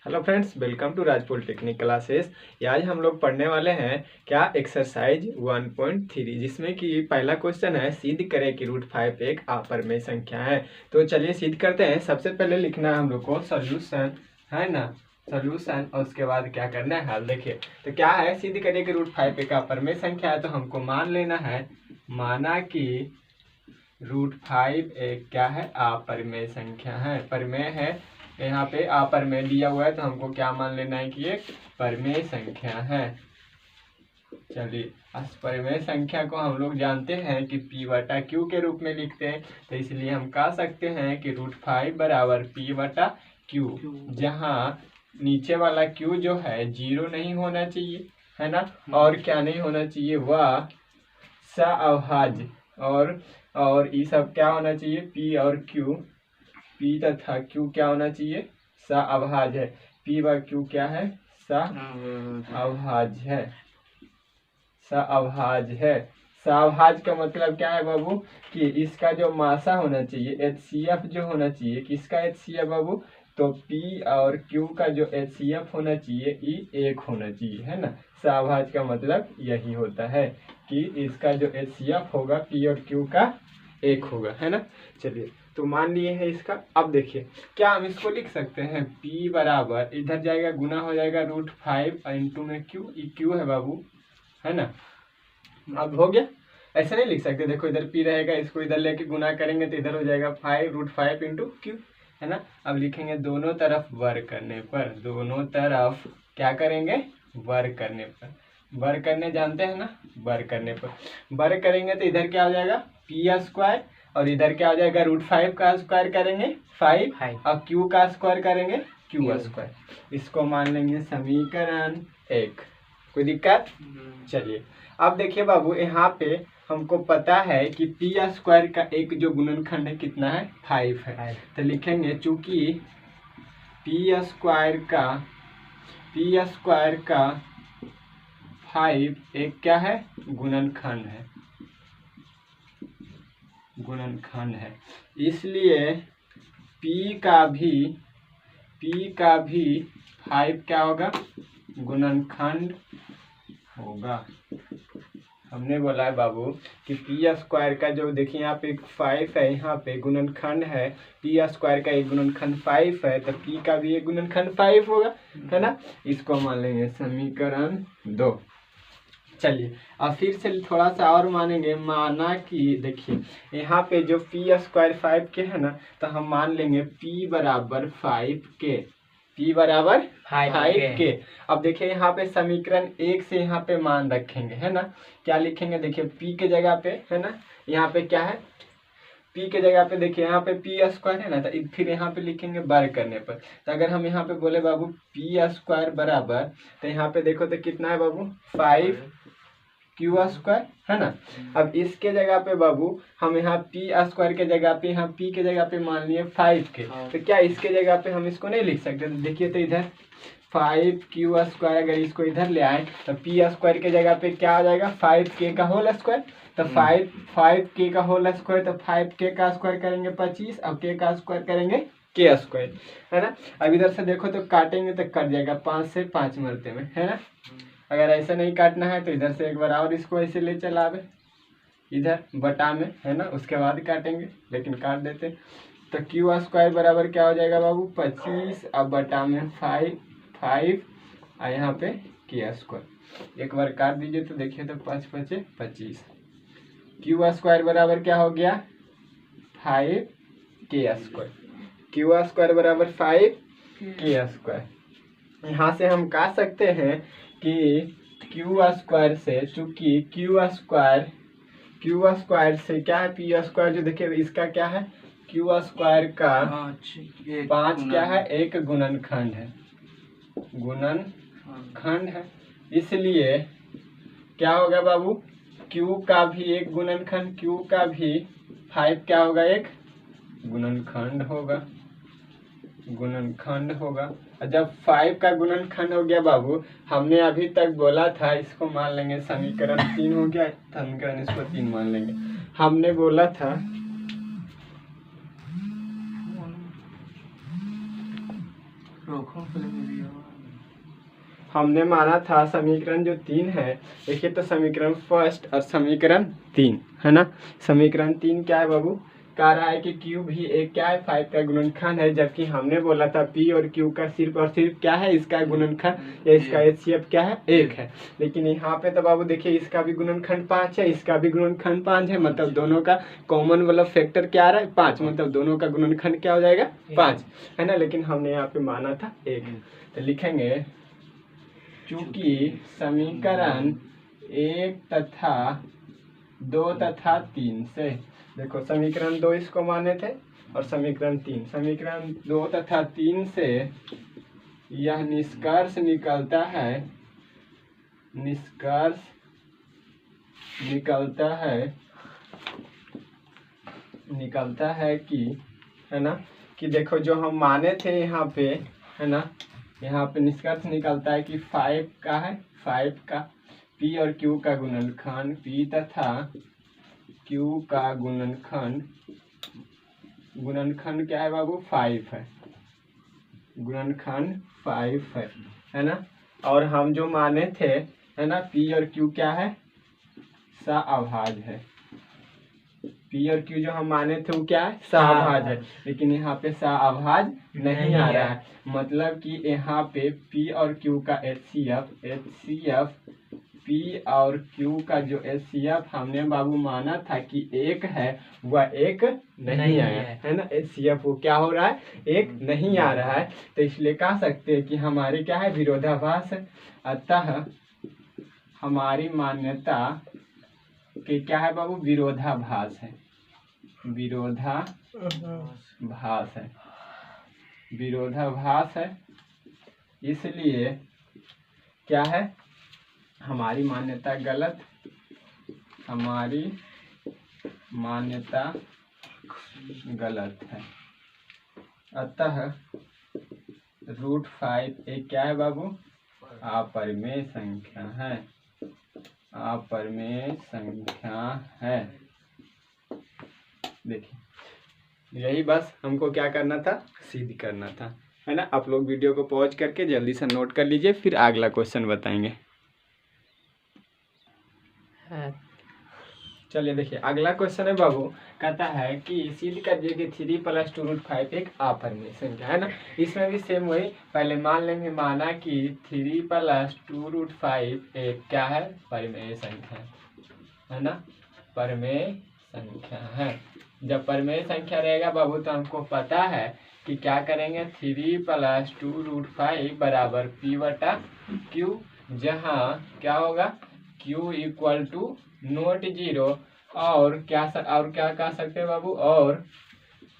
Hello friends, welcome to Raj polytechnic classes. आज हम लोग पढ़ने वाले हैं क्या एक्सरसाइज 1.3 जिसमें कि पहला क्वेश्चन है सिद्ध करें कि √5 एक अपरिमेय संख्या है। तो चलिए सिद्ध करते हैं। सबसे पहले लिखना है हम लोग को सॉल्यूशन, है ना, सॉल्यूशन। और उसके बाद क्या करना है हल। देखिए तो क्या है, सिद्ध करें कि √5 एक अपरिमेय संख्या है। तो हमको मान लेना है, माना कि √5 एक क्या है, अपरिमेय संख्या है, परिमेय है। यहाँ पे अपरिमेय दिया हुआ है तो हमको क्या मान लेना है कि एक परिमेय संख्या है। चलिए, इस परिमेय संख्या को हम लोग जानते हैं कि P/Q के रूप में लिखते हैं। तो इसलिए हम कह सकते हैं कि √5 बराबर P/Q, जहाँ नीचे वाला Q जो है 0 नहीं होना चाहिए, है ना, और क्या नहीं होना चाहिए, वह सअभाज्य और ये सब क्या होना चाहिए, P और Q, P तथा Q क्या होना चाहिए, सअभाज्य है। P/Q क्या है, सअभाज्य है, सअभाज्य है। सअभाज्य का मतलब क्या है बाबू, कि इसका जो मासा होना चाहिए, HCF जो होना चाहिए, किसका HCF बाबू, तो P और Q का जो HCF होना चाहिए ये एक होना चाहिए, है ना। सअभाज्य का मतलब यही होता है कि इसका जो HCF होगा P और Q का एक होगा, है ना। चलिए तो मान लिए हैं इसका। अब देखिए क्या हम इसको लिख सकते हैं, P बराबर इधर जाएगा गुना हो जाएगा √5 इंटू में Q, ये Q है बाबू, है ना। अब हो गया, ऐसे नहीं लिख सकते। देखो इधर P रहेगा, इसको इधर लेके गुना करेंगे तो इधर हो जाएगा √5 इंटू Q, है ना। अब लिखेंगे दोनों तरफ वर्ग करने पर, दोनों तरफ क्या करेंगे, वर्ग करने पर। वर्ग करने जानते हैं ना, वर्ग करने पर वर्ग करेंगे तो इधर क्या हो जाएगा P² और इधर क्या हो जाएगा √5 का स्क्वायर करेंगे 5 और Q का स्क्वायर करेंगे Q²। इसको मान लेंगे समीकरण 1। कोई दिक्कत? चलिए अब देखिए बाबू, यहाँ पे हमको पता है कि P² का एक जो गुणनखंड है कितना है, 5 है। तो लिखेंगे चूंकि P² का 5 एक क्या है, गुणनखंड है, गुणनखंड है, इसलिए P का भी 5 क्या होगा, गुणनखंड होगा। हमने बोला है बाबू कि P² का जो देखिए यहाँ पे 5 है, यहाँ पे गुणनखंड है, P² का एक गुणनखंड 5 है, तो P का भी एक गुणनखंड 5 होगा, है ना। इसको मान लेंगे समीकरण 2। चलिए अब फिर से थोड़ा सा और मानेंगे, माना कि देखिए यहाँ पे जो P² 5 के है ना, तो हम मान लेंगे P बराबर 5 के, P बराबर 5 के। अब देखिए यहाँ पे समीकरण 1 से यहाँ पे मान रखेंगे, है ना। क्या लिखेंगे, देखिए P के जगह पे, है ना, यहाँ पे क्या है, P के जगह पे देखिए यहाँ पे P² है ना, तो फिर यहाँ पे लिखेंगे वर्ग करने पर। तो अगर हम यहाँ पे बोले बाबू P² बराबर, तो यहाँ पे देखो तो कितना है बाबू, 5Q², है ना। अब इसके जगह पे बाबू हम यहाँ P² के जगह पे, यहाँ P के जगह पे मान लिए 5 के, तो क्या इसके जगह पे हम इसको नहीं लिख सकते। तो देखिए तो इधर 5Q², अगर इसको इधर ले आए तो P² के जगह पे क्या आ जाएगा, 5K का होल स्क्वायर। तो 5K का होल स्क्वायर, तो 5K का स्क्वायर करेंगे 25 और K का स्क्वायर करेंगे K², है ना। अब इधर से देखो तो काटेंगे तो कट जाएगा 5 से 5 मरते में, है ना। अगर ऐसा नहीं काटना है तो इधर से एक बार और इसको ऐसे ले चलावे इधर बटा में, है ना, उसके बाद काटेंगे, लेकिन काट देते। तो Q² बराबर क्या हो जाएगा बाबू, 25 अब बटा में 5 और यहाँ पे K²। एक बार काट दीजिए तो देखिए तो 5 × 5 = 25। Q² बराबर क्या हो गया, 5K²। Q² बराबर 5K²। यहाँ से हम कह सकते हैं कि Q² से, चूंकि Q² से क्या है, P² जो देखिए इसका क्या है, Q² का 5 क्या है, एक गुणनखंड है, गुणनखंड है। इसलिए क्या होगा बाबू, Q का भी एक गुणनखंड, Q का भी 5 क्या होगा, एक गुणनखंड होगा, गुणनखंड होगा। जब 5 का गुणनखंड हो गया बाबू, हमने अभी तक बोला था, इसको मान लेंगे समीकरण 3 हो गया, समीकरण इसको 3 मान लेंगे। हमने बोला था हमने माना था समीकरण जो 3 है, देखिए तो समीकरण फर्स्ट और समीकरण 3 है ना। समीकरण 3 क्या है बाबू, कह रहा है कि क्यू भी एक क्या है 5 का गुणनखंड है, जबकि हमने बोला था पी और क्यू का सिर्फ और सिर्फ क्या है इसका गुणनखंड या इसका एचसीएफ क्या है 1 है। लेकिन यहाँ पे तो बाबू देखिए इसका भी गुणनखंड 5 है, इसका भी गुणनखंड 5 है, मतलब दोनों का कॉमन वाला फैक्टर क्या आ रहा है 5, मतलब दोनों का गुणनखंड क्या हो जाएगा 5 है ना। लेकिन हमने यहाँ पे माना था 1, तो लिखेंगे चूंकि समीकरण 1 तथा 2 तथा 3 से, देखो समीकरण 2 इसको माने थे और समीकरण 3, समीकरण 2 तथा 3 से यह निष्कर्ष निकलता है कि है ना, कि देखो जो हम माने थे यहाँ पे है ना, यहाँ पे निष्कर्ष निकलता है कि 5 का है 5 का पी और क्यू का गुणनखंड, पी तथा क्यू का गुणनखंड क्या है बाबू 5 है, गुणनखंड 5 है ना। और हम जो माने थे है ना पी और क्यू क्या है सअभाज्य है, पी और क्यू जो हम माने थे वो क्या है सअभाज्य है, लेकिन यहाँ पे सअभाज्य नहीं आ रहा है, मतलब कि यहाँ पे पी और क्यू का एचसीएफ पी और क्यू का जो एचसीएफ हमने बाबू माना था कि 1 है, वह 1 नहीं आया है ना, एचसीएफ वो क्या हो रहा है 1 नहीं आ रहा है, तो इसलिए कह सकते हैं कि हमारे क्या है विरोधाभास है। अतः हमारी मान्यता कि क्या है बाबू विरोधाभास है, विरोधाभास है, इसलिए क्या है हमारी मान्यता गलत, हमारी मान्यता गलत है। अतः √5 एक क्या है बाबू अपरिमेय संख्या है, अपरिमेय संख्या है। देखिए यही बस हमको क्या करना था सिद्ध करना था है ना। आप लोग वीडियो को पॉज करके जल्दी से नोट कर लीजिए, फिर अगला क्वेश्चन बताएंगे। चलिए देखिए अगला क्वेश्चन है बाबू, कहता है कि सिद्ध कीजिए कि 3 + 2√5 एक अपरिमेय संख्या है ना। इसमें भी सेम वही, पहले मान लेंगे माना कि 3 + 2√5 एक क्या है परिमेय संख्या है ना, परिमेय संख्या है। जब परिमेय संख्या रहेगा बाबू तो हमको पता है कि क्या करेंगे 3 + 2√5 बराबर P/Q, जहाँ क्या होगा Q = नॉट 0 और क्या कह सकते हैं बाबू, और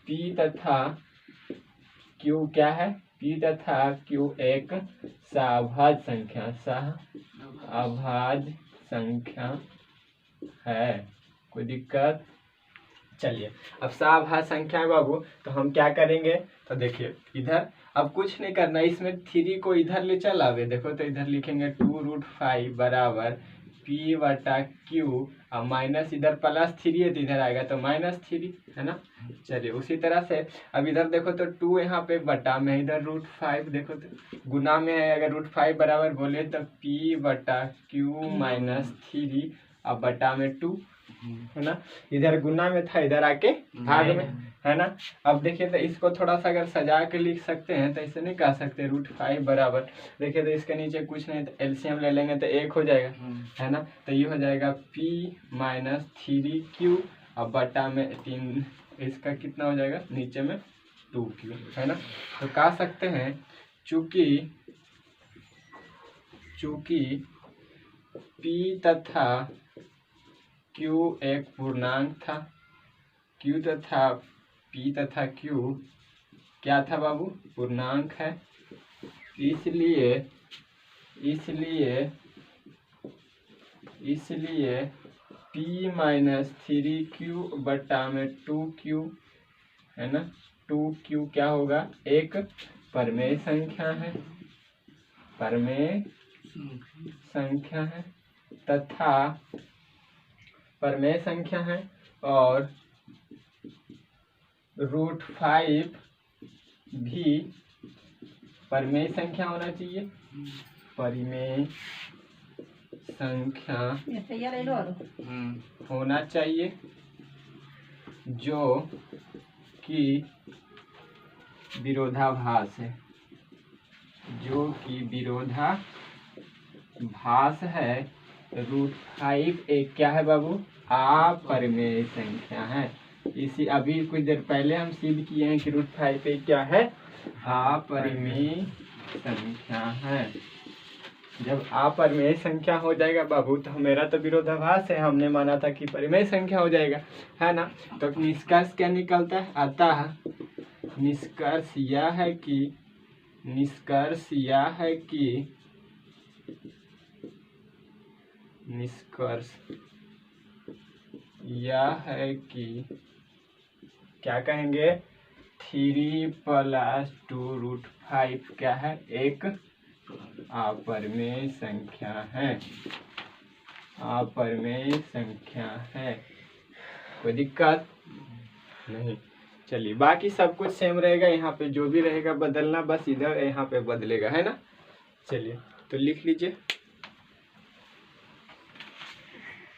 P तथा Q क्या है, P तथा Q एक सअभाज्य संख्या है। कोई दिक्कत? चलिए अब सअभाज्य संख्या है बाबू, तो हम क्या करेंगे, तो देखिए इधर अब कुछ नहीं करना, इसमें 3 को इधर ले चल आवे, देखो तो इधर लिखेंगे 2√5 बराबर P/Q और माइनस इधर +3 है तो इधर आएगा तो -3 है ना। चलिए उसी तरह से अब इधर देखो तो 2 यहाँ पे बटा में, इधर √5 देखो तो गुना में है, अगर √5 बराबर बोले तो P/Q -3 अब बटा में 2 है ना, इधर गुना में था इधर आके भाग में है ना। अब देखिए तो इसको थोड़ा सा अगर सजा के लिख सकते हैं तो ऐसे नहीं कह सकते √5 बराबर, देखिए तो इसके नीचे कुछ नहीं तो एलसीएम ले लेंगे तो 1 हो जाएगा है ना, तो ये हो जाएगा P - 3Q अब बटा में 3, इसका कितना हो जाएगा नीचे में 2Q है ना। तो कह सकते हैं चूंकि P तथा Q एक पूर्णांक था, P तथा Q क्या था बाबू पूर्णांक है, इसलिए P - 3Q बटा में 2Q है ना, 2Q क्या होगा एक परिमेय संख्या है तथा परिमेय संख्या है, और √5 भी परिमेय संख्या होना चाहिए, परिमेय संख्या होना चाहिए जो कि विरोधाभास है, जो कि विरोधाभास है। √5 एक क्या है बाबू, अपरिमेय संख्या है। इसी अभी कुछ देर पहले हम सिद्ध किए हैं कि √5 एक क्या है, अपरिमेय संख्या है। जब अपरिमेय संख्या हो जाएगा बाबू तो मेरा तो विरोधाभास है, हमने माना था कि परिमेय संख्या हो जाएगा, है ना। तो निष्कर्ष क्या निकलता है, अतः निष्कर्ष यह है कि निष्कर्ष यह है कि क्या कहेंगे, 3 + 2√5 क्या है, एक अपरिमेय संख्या है, अपरिमेय संख्या है। कोई दिक्कत नहीं। चलिए बाकी सब कुछ सेम रहेगा, यहाँ पे जो भी रहेगा बदलना बस इधर यहाँ पे बदलेगा, है ना। चलिए तो लिख लीजिए।